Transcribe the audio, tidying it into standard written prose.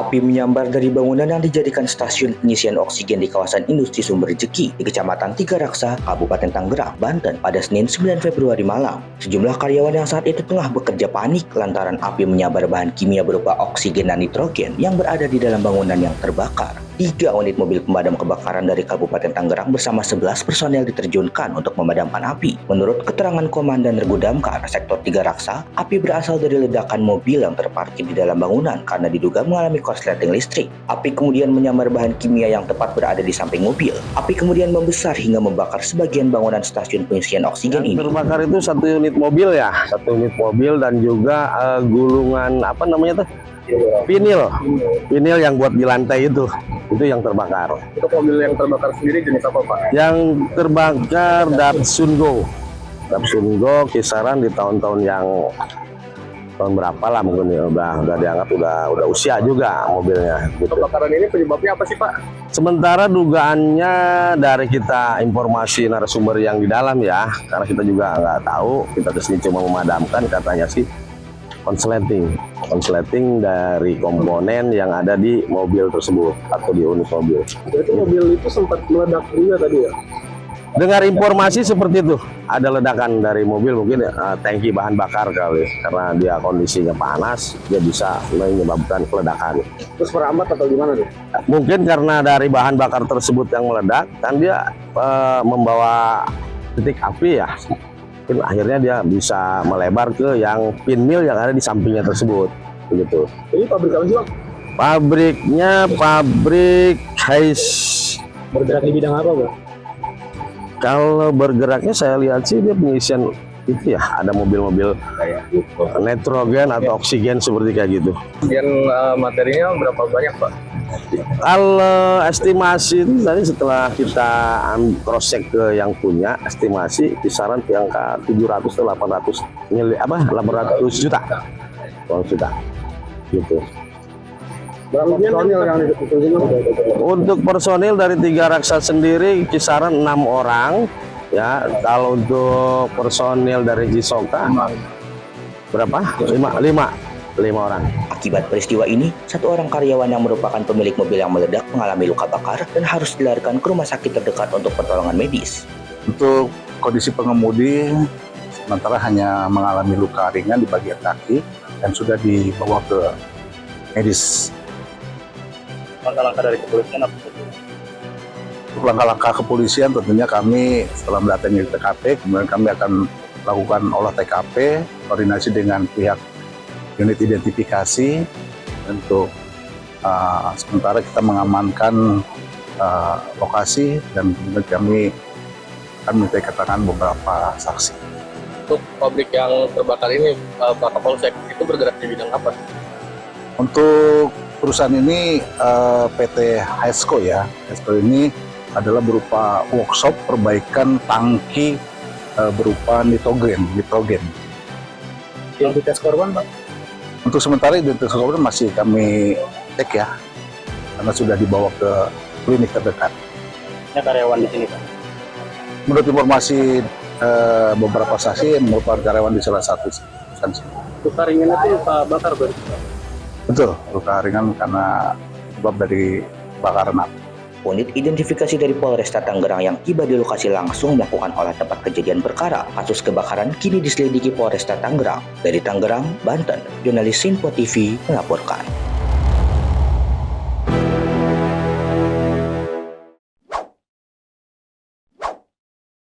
Api menyambar dari bangunan yang dijadikan stasiun pengisian oksigen di kawasan industri Sumber Rejeki di Kecamatan Tiga Raksa, Kabupaten Tangerang, Banten pada Senin 9 Februari malam. Sejumlah karyawan yang saat itu tengah bekerja panik lantaran api menyambar bahan kimia berupa oksigen dan nitrogen yang berada di dalam bangunan yang terbakar. 3 unit mobil pemadam kebakaran dari Kabupaten Tangerang bersama 11 personel diterjunkan untuk memadamkan api. Menurut keterangan Komandan Regu Damkar Sektor Tiga Raksa, api berasal dari ledakan mobil yang terparkir di dalam bangunan karena diduga mengalami korsleting listrik. Api kemudian menyambar bahan kimia yang tepat berada di samping mobil. Api kemudian membesar hingga membakar sebagian bangunan stasiun pengisian oksigen ini. Terbakar itu 1 unit mobil ya, 1 unit mobil dan juga gulungan apa namanya tuh? Vinil yang buat di lantai itu yang terbakar. Untuk mobil yang terbakar sendiri jenis apa, Pak? Yang terbakar Datsun Go kisaran di tahun-tahun yang tahun berapa lah mungkin ya, udah dianggap udah usia juga mobilnya. Gitu. Kebakaran ini penyebabnya apa sih, Pak? Sementara dugaannya dari kita informasi narasumber yang di dalam ya, karena kita juga nggak tahu, kita kesini cuma memadamkan, katanya sih konsleting dari komponen yang ada di mobil tersebut atau di unit mobil. Jadi mobil itu sempat meledak juga tadi ya? Dengar informasi seperti itu, ada ledakan dari mobil mungkin tangki bahan bakar kali, karena dia kondisinya panas, dia bisa menyebabkan ledakan. Terus merambat atau gimana nih? Mungkin karena dari bahan bakar tersebut yang meledak, kan dia membawa titik api ya. Mungkin akhirnya dia bisa melebar ke yang pin mill yang ada di sampingnya tersebut, begitu. Ini pabrik apa sih, Bang? Pabriknya pabrik Hais. Bergerak di bidang apa, Bang? Kalau bergeraknya saya lihat sih dia pengisian itu ya, ada mobil-mobil nitrogen atau oksigen seperti kayak gitu. Kemudian materinya berapa banyak, Pak? Kalau estimasi itu tadi setelah kita cross check ke yang punya, estimasi kisaran di angka 700 atau 800 juta. Gitu. Berapa personil yang diterjunkan? Untuk personil dari Tiga Raksa sendiri kisaran 6 orang ya. Kalau untuk personil dari Jisoka berapa? 5 orang. Akibat peristiwa ini, 1 orang karyawan yang merupakan pemilik mobil yang meledak mengalami luka bakar dan harus dilarikan ke rumah sakit terdekat untuk pertolongan medis. Untuk kondisi pengemudi, sementara hanya mengalami luka ringan di bagian kaki dan sudah dibawa ke medis. Langkah-langkah dari kepolisian apa? Langkah-langkah kepolisian tentunya kami setelah mendatangi TKP, kemudian kami akan lakukan olah TKP, koordinasi dengan pihak unit identifikasi untuk sementara kita mengamankan lokasi dan kemudian kami akan minta keterangan beberapa saksi. Untuk pabrik yang terbakar ini, Pak Kapolsek, itu bergerak di bidang apa? Untuk perusahaan ini PT Haisco ya. Haisco ini adalah berupa workshop perbaikan tangki berupa nitrogen. Identitas korban, Pak? Untuk sementara identitas korban masih kami cek ya, karena sudah dibawa ke klinik terdekat. Ini karyawan di sini, Pak? Menurut informasi beberapa saksi merupakan karyawan di salah satu instansi. Luka ringan itu luka bakar berarti? Betul, luka ringan karena sebab dari bakaran api. Unit identifikasi dari Polresta Tangerang yang tiba di lokasi langsung melakukan olah tempat kejadian perkara. Kasus kebakaran kini diselidiki Polresta Tangerang. Dari Tangerang, Banten, jurnalis Sinpo TV melaporkan.